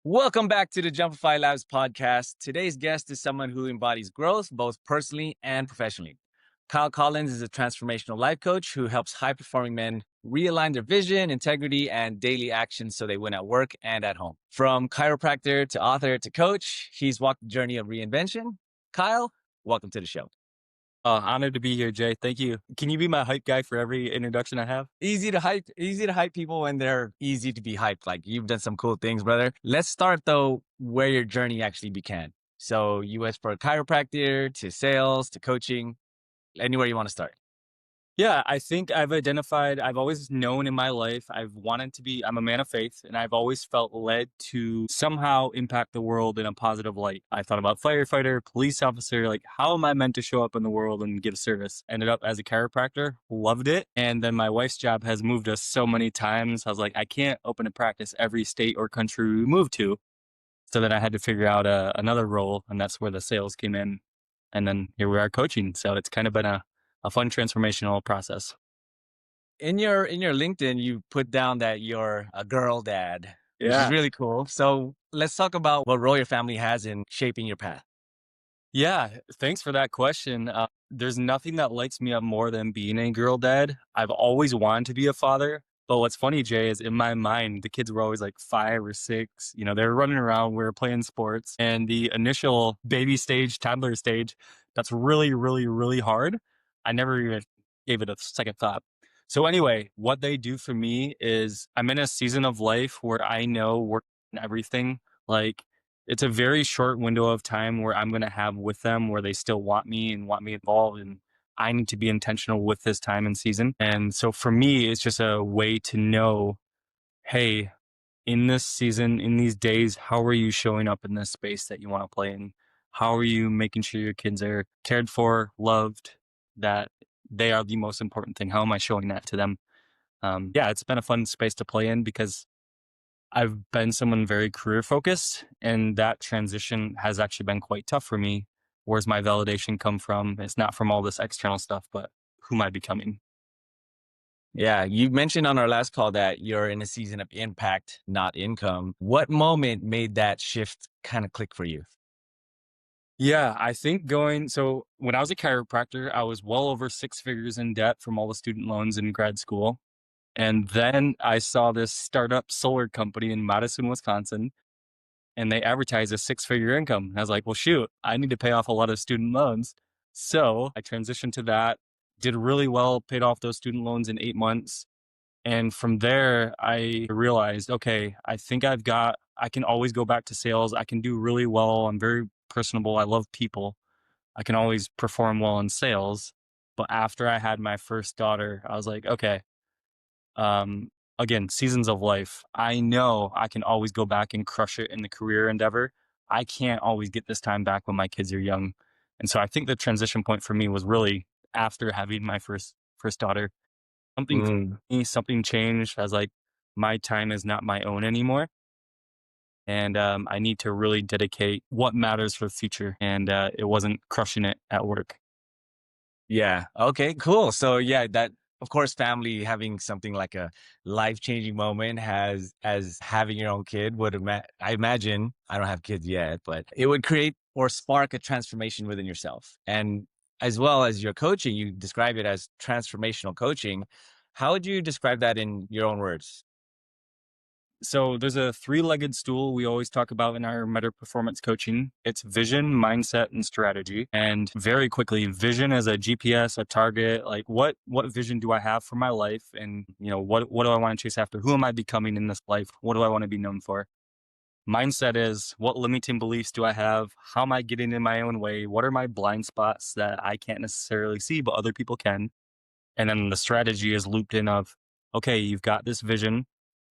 Welcome back to the JumpifyLabs podcast. Today's guest is someone who embodies growth both personally and professionally. Kyle Collins is a transformational life coach who helps high performing men realign their vision, integrity, and daily actions so they win at work and at home. From chiropractor to author to coach, he's walked the journey of reinvention. Kyle, welcome to the show. Honored to be here, Jay. Thank you. Can you be my hype guy for every introduction I have? Easy to hype people when they're easy to be hyped. Like you've done some cool things, brother. Let's start though where your journey actually began. So you went from chiropractor to sales to coaching, anywhere you want to start. Yeah, I think I've always known in my life, I'm a man of faith, and I've always felt led to somehow impact the world in a positive light. I thought about firefighter, police officer, like how am I meant to show up in the world and give service? Ended up as a chiropractor, loved it. And then my wife's job has moved us so many times. I was like, I can't open a practice every state or country we move to. So then I had to figure out another role, and that's where the sales came in. And then here we are coaching. So it's kind of been a fun transformational process. In your LinkedIn, you put down that you're a girl dad, which is Yeah. really cool. So let's talk about what role your family has in shaping your path. Yeah. Thanks for that question. There's nothing that lights me up more than being a girl dad. I've always wanted to be a father. But what's funny, Jay, is in my mind, the kids were always like 5 or 6. They were running around, we were playing sports. And the initial baby stage, toddler stage, that's really, really, really hard. I never even gave it a second thought. So anyway, what they do for me is I'm in a season of life where I know work and everything. Like it's a very short window of time where I'm going to have with them where they still want me and want me involved. And I need to be intentional with this time and season. And so for me, it's just a way to know, hey, in this season, in these days, how are you showing up in this space that you want to play in? How are you making sure your kids are cared for, loved, that they are the most important thing? How am I showing that to them? Yeah, it's been a fun space to play in because I've been someone very career focused, and that transition has actually been quite tough for me. Where's my validation come from? It's not from all this external stuff, but who am I becoming? Yeah, you mentioned on our last call that you're in a season of impact, not income. What moment made that shift kind of click for you? Yeah, I think so when I was a chiropractor, I was well over 6 figures in debt from all the student loans in grad school. And then I saw this startup solar company in Madison, Wisconsin, and they advertised a 6 figure income. And I was like, well, shoot, I need to pay off a lot of student loans. So I transitioned to that, did really well, paid off those student loans in 8 months. And from there, I realized, okay, I can always go back to sales. I can do really well. I'm very personable. I love people. I can always perform well in sales. But after I had my first daughter, I was like, okay, um, again, seasons of life. I know I can always go back and crush it in the career endeavor. I can't always get this time back when my kids are young. And so I think the transition point for me was really after having my first daughter. Something clicked Mm. for me, something changed. I was like, my time is not my own anymore. And I need to really dedicate what matters for the future. And it wasn't crushing it at work. Yeah. Okay, cool. So yeah, that of course family having something like a life-changing moment has as having your own kid would I imagine, I don't have kids yet, but it would create or spark a transformation within yourself. And as well as your coaching, you describe it as transformational coaching. How would you describe that in your own words? So there's a three-legged stool we always talk about in our meta performance coaching. It's vision, mindset, and strategy. And very quickly, vision as a GPS, a target, like what vision do I have for my life? And what do I want to chase after? Who am I becoming in this life? What do I want to be known for? Mindset is what limiting beliefs do I have? How am I getting in my own way? What are my blind spots that I can't necessarily see, but other people can? And then the strategy is looped in of, okay, you've got this vision,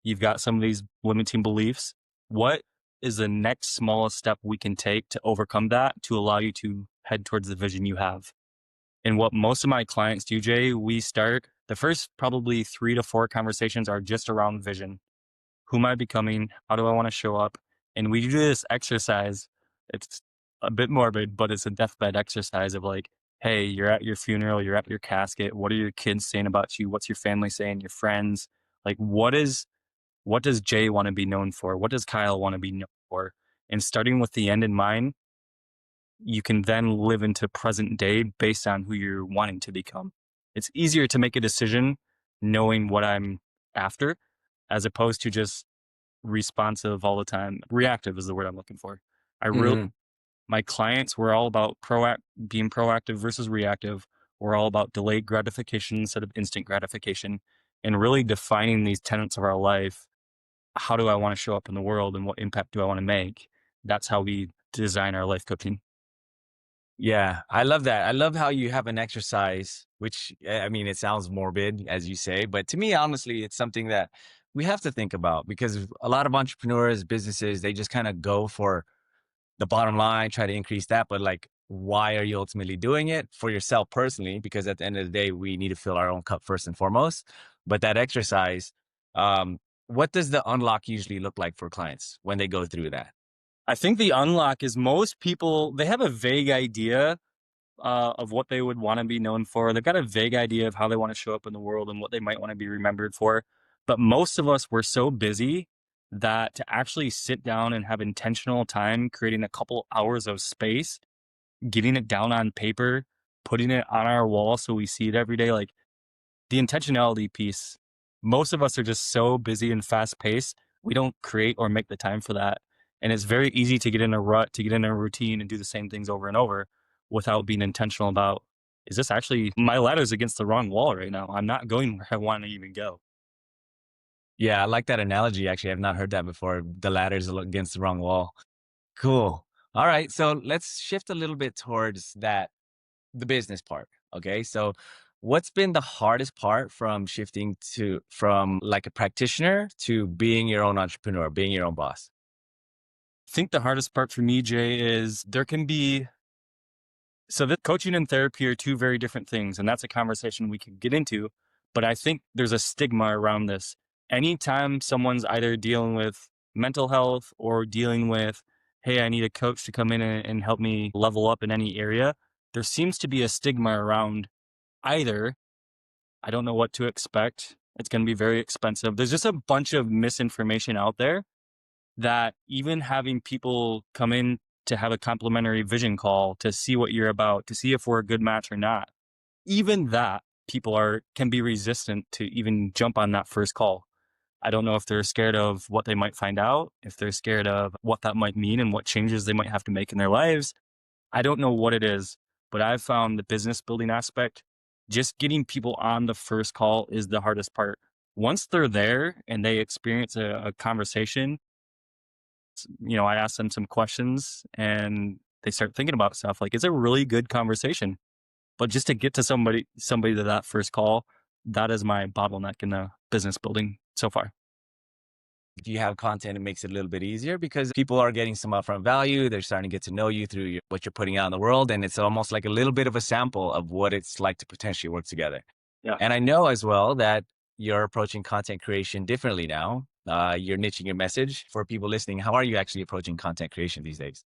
you've got some of these limiting beliefs. What is the next smallest step we can take to overcome that to allow you to head towards the vision you have? And what most of my clients do, Jay, we start the first probably 3 to 4 conversations are just around vision. Who am I becoming? How do I want to show up? And we do this exercise. It's a bit morbid, but it's a deathbed exercise of like, hey, you're at your funeral, you're at your casket. What are your kids saying about you? What's your family saying? Your friends? Like, what does Jay want to be known for? What does Kyle want to be known? And starting with the end in mind, you can then live into present day based on who you're wanting to become. It's easier to make a decision knowing what I'm after as opposed to just responsive all the time. Reactive is the word I'm looking for. I really, Mhm. my clients, we're all about being proactive versus reactive. We're all about delayed gratification instead of instant gratification, and really defining these tenets of our life. How do I want to show up in the world and what impact do I want to make? That's how we design our life coaching. Yeah, I love that. I love how you have an exercise, which I mean, it sounds morbid, as you say, but to me, honestly, it's something that we have to think about because a lot of entrepreneurs, businesses, they just kind of go for the bottom line, try to increase that. But like, why are you ultimately doing it for yourself personally? Because at the end of the day, we need to fill our own cup first and foremost. But that exercise, what does the unlock usually look like for clients when they go through that? I think the unlock is most people, they have a vague idea of what they would want to be known for. They've got a vague idea of how they want to show up in the world and what they might want to be remembered for. But most of us were so busy that to actually sit down and have intentional time, creating a couple hours of space, getting it down on paper, putting it on our wall so we see it every day, like the intentionality piece. Most of us are just so busy and fast paced, we don't create or make the time for that. And it's very easy to get in a rut, to get in a routine and do the same things over and over without being intentional about, is this actually my ladder's against the wrong wall right now? I'm not going where I want to even go. Yeah, I like that analogy. Actually, I've not heard that before. The ladder's against the wrong wall. Cool. All right. So let's shift a little bit towards that, the business part. Okay. So what's been the hardest part from shifting from like a practitioner to being your own entrepreneur, being your own boss? I think the hardest part for me, Jay, is there can be, so the coaching and therapy are two very different things, and that's a conversation we could get into. But I think there's a stigma around this. Anytime someone's either dealing with mental health or dealing with, hey, I need a coach to come in and help me level up in any area, there seems to be a stigma around either, I don't know what to expect. It's going to be very expensive. There's just a bunch of misinformation out there that even having people come in to have a complimentary vision call to see what you're about, to see if we're a good match or not, even that people are can be resistant to even jump on that first call. I don't know if they're scared of what they might find out, if they're scared of what that might mean and what changes they might have to make in their lives. I don't know what it is, but I've found the business building aspect, just getting people on the first call is the hardest part. Once they're there and they experience a conversation, I ask them some questions and they start thinking about stuff. Like it's a really good conversation. But just to get to somebody to that first call, that is my bottleneck in the business building so far. If you have content, it makes it a little bit easier because people are getting some upfront value. They're starting to get to know you through what you're putting out in the world. And it's almost like a little bit of a sample of what it's like to potentially work together. Yeah. And I know as well that you're approaching content creation differently now. You're niching your message for people listening. How are you actually approaching content creation these days?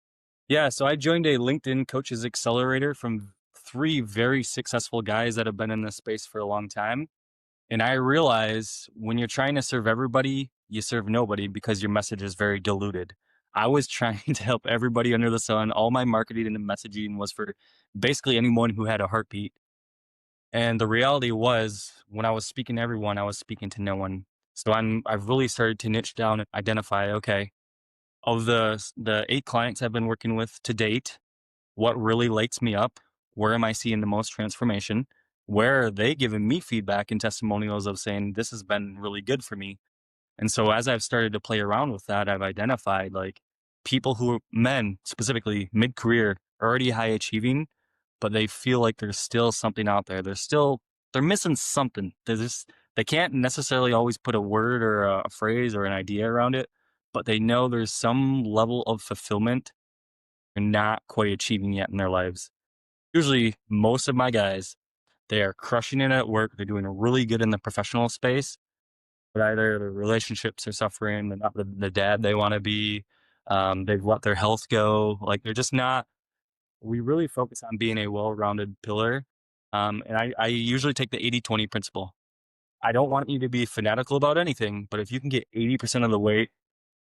Yeah. So I joined a LinkedIn coaches accelerator from three very successful guys that have been in this space for a long time. And I realize when you're trying to serve everybody, you serve nobody because your message is very diluted. I was trying to help everybody under the sun. All my marketing and messaging was for basically anyone who had a heartbeat. And the reality was when I was speaking to everyone, I was speaking to no one. So I've really started to niche down and identify, okay, of the 8 clients I've been working with to date, what really lights me up? Where am I seeing the most transformation? Where are they giving me feedback and testimonials of saying this has been really good for me? And so as I've started to play around with that, I've identified like people who men specifically mid-career already high achieving, but they feel like there's still something out there. They're missing something. They can't necessarily always put a word or a phrase or an idea around it, but they know there's some level of fulfillment they're not quite achieving yet in their lives. Usually most of my guys, they are crushing it at work. They're doing really good in the professional space, but either their relationships are suffering, they're not the dad they want to be. They've let their health go. Like they're just not. We really focus on being a well-rounded pillar. And I usually take the 80-20 principle. I don't want you to be fanatical about anything, but if you can get 80% of the way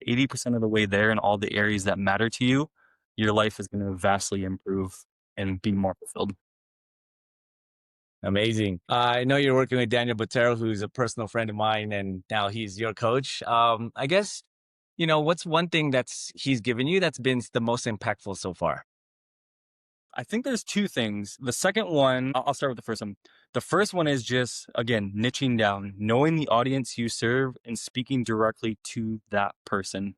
80% of the way there in all the areas that matter to you, your life is going to vastly improve and be more fulfilled. Amazing. I know you're working with Daniel Botero, who's a personal friend of mine, and now he's your coach. I guess, what's one thing that's he's given you that's been the most impactful so far? I think there's two things. The second one, I'll start with the first one. The first one is just, again, niching down, knowing the audience you serve and speaking directly to that person.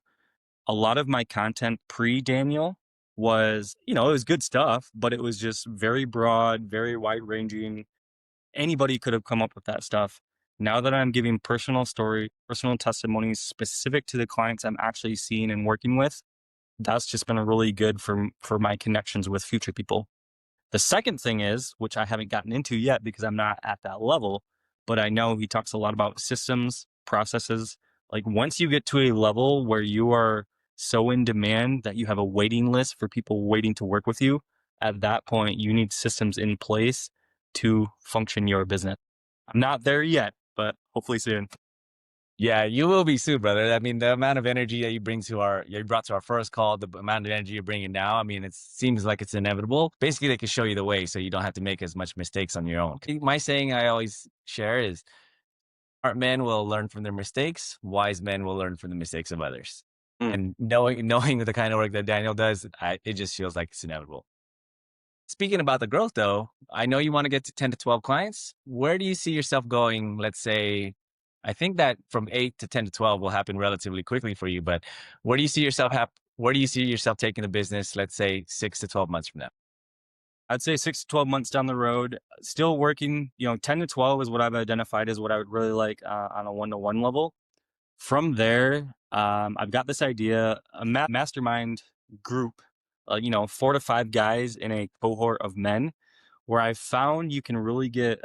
A lot of my content pre Daniel was, it was good stuff, but it was just very broad, very wide ranging. Anybody could have come up with that stuff. Now that I'm giving personal story, personal testimonies specific to the clients I'm actually seeing and working with, that's just been really good for my connections with future people. The second thing is, which I haven't gotten into yet because I'm not at that level, but I know he talks a lot about systems, processes. Like once you get to a level where you are so in demand that you have a waiting list for people waiting to work with you, at that point, you need systems in place to function your business. I'm not there yet, but hopefully soon. Yeah, you will be soon, brother. I mean, the amount of energy that you brought to our first call, the amount of energy you're bringing now, I mean, it seems like it's inevitable. Basically, they can show you the way so you don't have to make as much mistakes on your own. My saying I always share is smart men will learn from their mistakes, wise men will learn from the mistakes of others. Mm. And knowing the kind of work that Daniel does, it just feels like it's inevitable. Speaking about the growth, though, I know you want to get to 10 to 12 clients. Where do you see yourself going? Let's say, I think that from 8 to 10 to 12 will happen relatively quickly for you, but where do you see yourself where do you see yourself taking the business, let's say 6 to 12 months from now? I'd say 6 to 12 months down the road, still working, 10 to 12 is what I've identified as what I would really like on a one-to-one level. From there, I've got this idea, a mastermind group, 4 to 5 guys in a cohort of men, where I found you can really get,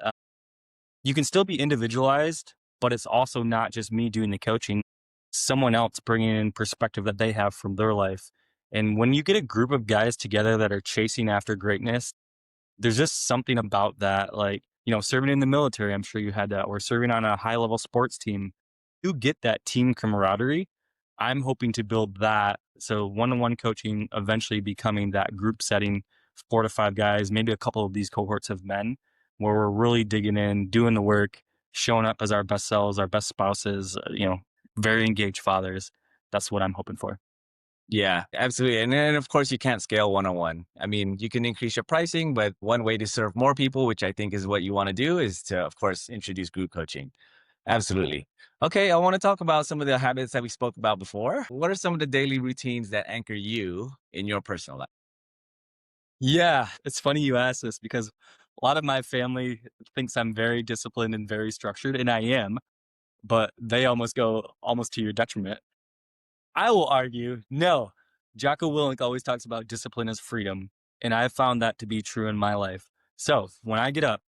you can still be individualized, but it's also not just me doing the coaching, someone else bringing in perspective that they have from their life. And when you get a group of guys together that are chasing after greatness, there's just something about that, like, serving in the military, I'm sure you had that, or serving on a high level sports team. You get that team camaraderie. I'm hoping to build that. So one on one coaching eventually becoming that group setting, 4 to 5 guys, maybe a couple of these cohorts of men where we're really digging in, doing the work, showing up as our best selves, our best spouses, very engaged fathers. That's what I'm hoping for. Yeah, absolutely. And then, of course, you can't scale one on one. I mean, you can increase your pricing, but one way to serve more people, which I think is what you want to do, is to, of course, introduce group coaching. Absolutely. Okay, I want to talk about some of the habits that we spoke about before. What are some of the daily routines that anchor you in your personal life? Yeah, it's funny you ask this because a lot of my family thinks I'm very disciplined and very structured, and I am, but they almost go almost to your detriment. I will argue, no. Jocko Willink always talks about discipline as freedom, and I've found that to be true in my life. So when I get up,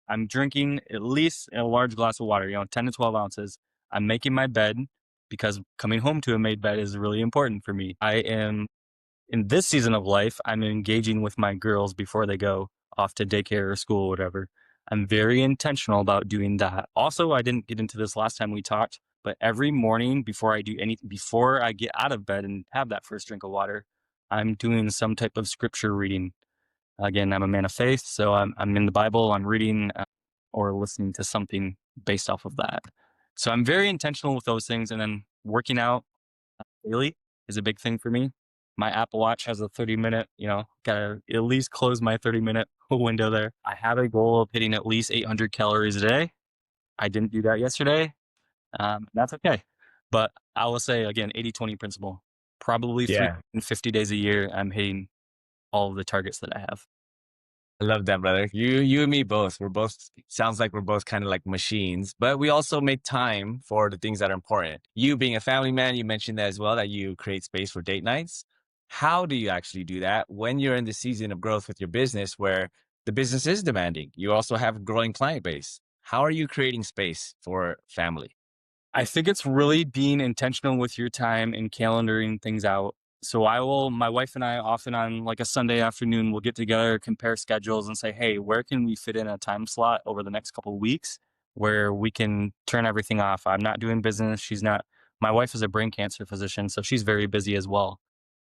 I'm drinking at least a large glass of water, 10 to 12 ounces. I'm making my bed because coming home to a made bed is really important for me. I am in this season of life, I'm engaging with my girls before they go off to daycare or school or whatever. I'm very intentional about doing that. Also, I didn't get into this last time we talked, but every morning before I do anything, before I get out of bed and have that first drink of water, I'm doing some type of scripture reading. Again, I'm a man of faith, so I'm in the Bible, I'm reading or listening to something based off of that. So I'm very intentional with those things. And then working out daily is a big thing for me. My Apple Watch has a 30-minute, gotta at least close my 30-minute window there. I have a goal of hitting at least 800 calories a day. I didn't do that yesterday. That's okay. But I will say again, 80-20 principle. Probably Yeah. 350 days a year, I'm hitting all of the targets that I have. I love that, brother. You and me both. We're both sounds like we're both kind of like machines, but we also make time for the things that are important. You being a family man, you mentioned that as well, that you create space for date nights. How do you actually do that when you're in the season of growth with your business where the business is demanding? You also have a growing client base. How are you creating space for family? I think it's really being intentional with your time and calendaring things out. So my wife and I often on like a Sunday afternoon, we'll get together, compare schedules and say, hey, where can we fit in a time slot over the next couple of weeks where we can turn everything off? I'm not doing business. She's not My wife is a brain cancer physician, so she's very busy as well.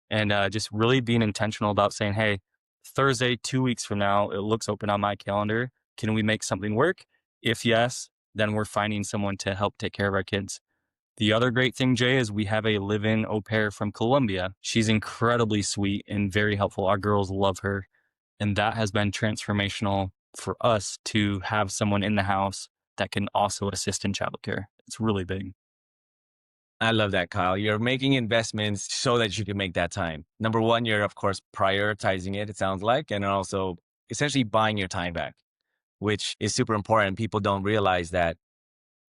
And just really being intentional about saying, hey, Thursday, 2 weeks from now, it looks open on my calendar. Can we make something work? If yes, then we're finding someone to help take care of our kids. The other great thing, Jay, is we have a live in au pair from Colombia. She's incredibly sweet and very helpful. Our girls love her. And that has been transformational for us to have someone in the house that can also assist in childcare. It's really big. I love that, Kyle. You're making investments so that you can make that time. Number one, you're of course prioritizing it, it sounds like, and also essentially buying your time back, which is super important. People don't realize that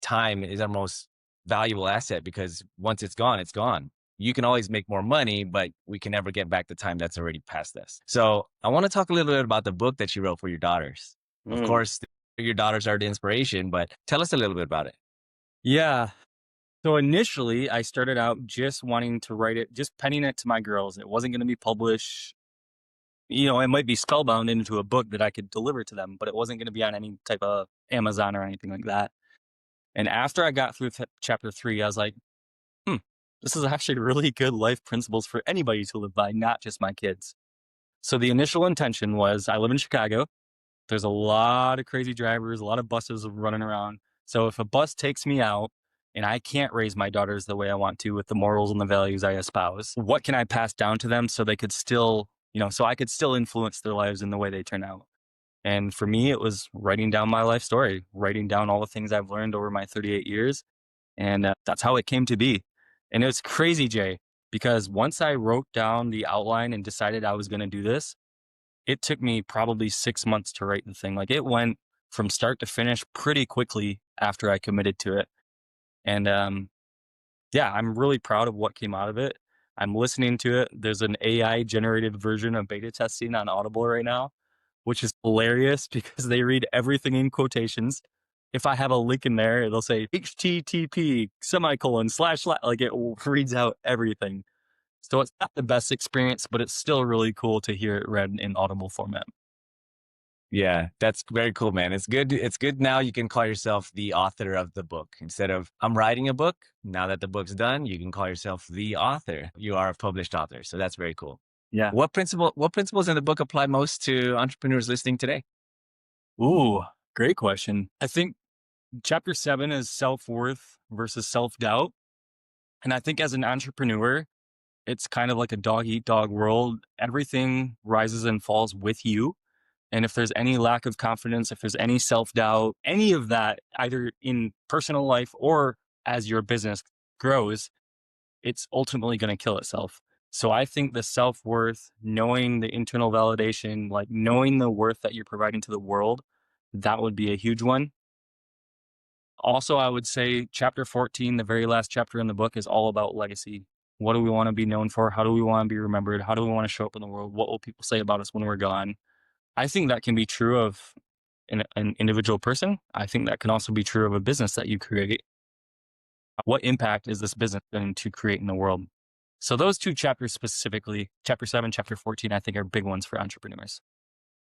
time is our most valuable asset because once it's gone, it's gone. You can always make more money, but we can never get back the time that's already past us. So I want to talk a little bit about the book that you wrote for your daughters. Of Mm. course, your daughters are the inspiration, but tell us a little bit about it. Yeah. So initially, I started out just wanting to write it, just penning it to my girls. It wasn't going to be published. It might be spellbound into a book that I could deliver to them, but it wasn't going to be on any type of Amazon or anything like that. And after I got through chapter 3, I was like, hmm, this is actually really good life principles for anybody to live by, not just my kids. So the initial intention was I live in Chicago. There's a lot of crazy drivers, a lot of buses running around. So if a bus takes me out and I can't raise my daughters the way I want to with the morals and the values I espouse, what can I pass down to them so they could still, so I could still influence their lives in the way they turn out? And for me, it was writing down my life story, writing down all the things I've learned over my 38 years. And that's how it came to be. And it was crazy, Jay, because once I wrote down the outline and decided I was going to do this, it took me probably 6 months to write the thing. Like it went from start to finish pretty quickly after I committed to it. And yeah, I'm really proud of what came out of it. I'm listening to it. There's an AI generated version of beta testing on Audible right now, which is hilarious because they read everything in quotations. If I have a link in there, it'll say HTTP semicolon slash slash, like it reads out everything. So it's not the best experience, but it's still really cool to hear it read in Audible format. Yeah, that's very cool, man. It's good. It's good now you can call yourself the author of the book instead of I'm writing a book. Now that the book's done, you can call yourself the author. You are a published author. So that's very cool. Yeah. What principles in the book apply most to entrepreneurs listening today? Ooh, great question. I think chapter 7 is self worth versus self doubt. And I think as an entrepreneur, it's kind of like a dog eat dog world. Everything rises and falls with you. And if there's any lack of confidence, if there's any self doubt, any of that, either in personal life or as your business grows, it's ultimately going to kill itself. So I think the self worth, knowing the internal validation, like knowing the worth that you're providing to the world, that would be a huge one. Also, I would say chapter 14, the very last chapter in the book, is all about legacy. What do we want to be known for? How do we want to be remembered? How do we want to show up in the world? What will people say about us when we're gone? I think that can be true of an individual person. I think that can also be true of a business that you create. What impact is this business going to create in the world? So those two chapters specifically, chapter 7, chapter 14, I think are big ones for entrepreneurs.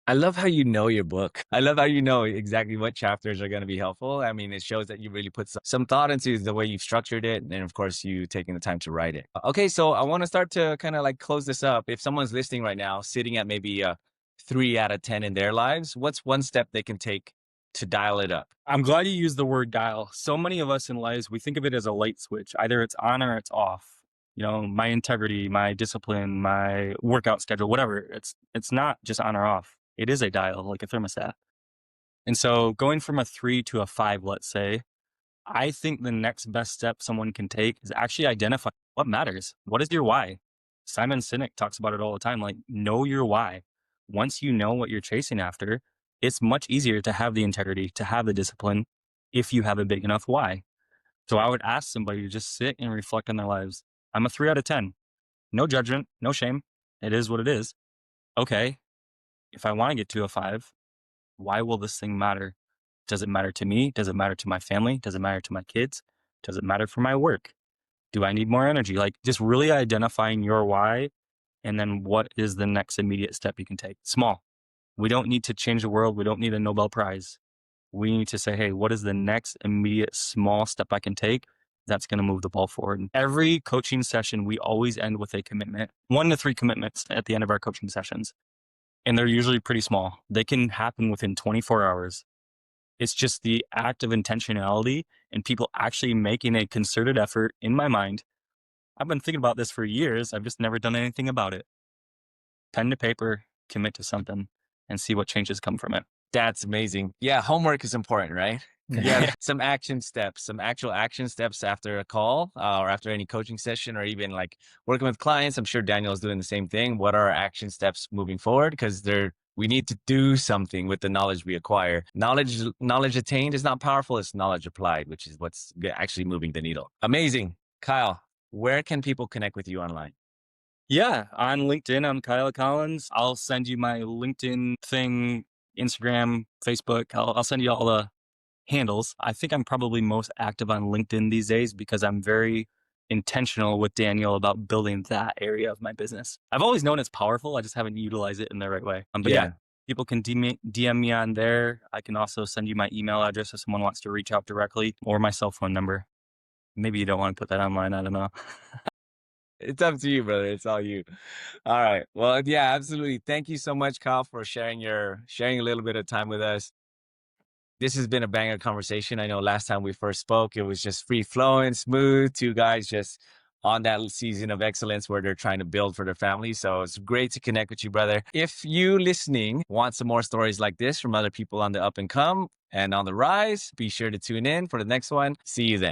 I love how you know your book. I love how you know exactly what chapters are going to be helpful. I mean, it shows that you really put some thought into the way you've structured it. And of course, you taking the time to write it. Okay, so I want to start to kind of like close this up. If someone's listening right now, sitting at maybe a 3 out of 10 in their lives, what's one step they can take to dial it up? I'm glad you used the word dial. So many of us in lives, we think of it as a light switch. Either it's on or it's off. My integrity, my discipline, my workout schedule, whatever. It's not just on or off. It is a dial, like a thermostat. And so going from a 3 to a 5, let's say, I think the next best step someone can take is actually identify what matters. What is your why? Simon Sinek talks about it all the time. Like, know your why. Once you know what you're chasing after, it's much easier to have the integrity, to have the discipline if you have a big enough why. So I would ask somebody to just sit and reflect on their lives. I'm a 3 out of 10. No judgment, no shame. It is what it is. Okay. If I want to get to a 5, why will this thing matter? Does it matter to me? Does it matter to my family? Does it matter to my kids? Does it matter for my work? Do I need more energy? Like just really identifying your why and then what is the next immediate step you can take? Small. We don't need to change the world. We don't need a Nobel Prize. We need to say, hey, what is the next immediate small step I can take that's going to move the ball forward. Every coaching session, we always end with a commitment, 1 to 3 commitments at the end of our coaching sessions. And they're usually pretty small. They can happen within 24 hours. It's just the act of intentionality and people actually making a concerted effort in my mind. I've been thinking about this for years. I've just never done anything about it. Pen to paper, commit to something, and see what changes come from it. That's amazing. Yeah, homework is important, right? Yeah, Yeah. some action steps, some actual action steps after a call or after any coaching session, or even like working with clients. I'm sure Daniel's doing the same thing. What are our action steps moving forward? Because we need to do something with the knowledge we acquire. Knowledge attained is not powerful. It's knowledge applied, which is what's actually moving the needle. Amazing. Kyle, where can people connect with you online? Yeah, on LinkedIn, I'm Kyle Collins. I'll send you my LinkedIn thing, Instagram, Facebook. I'll send you all the handles. I think I'm probably most active on LinkedIn these days because I'm very intentional with Daniel about building that area of my business. I've always known it's powerful. I just haven't utilized it in the right way. But yeah, Yeah. people can DM me on there. I can also send you my email address if someone wants to reach out directly, or my cell phone number. Maybe you don't want to put that online. I don't know. It's up to you, brother. It's all you. All right. Well, yeah, absolutely. Thank you so much, Kyle, for sharing a little bit of time with us. This has been a banger conversation. I know last time we first spoke, it was just free flowing, smooth, two guys just on that season of excellence where they're trying to build for their family. So it's great to connect with you, brother. If you listening want some more stories like this from other people on the up and come and on the rise, be sure to tune in for the next one. See you then.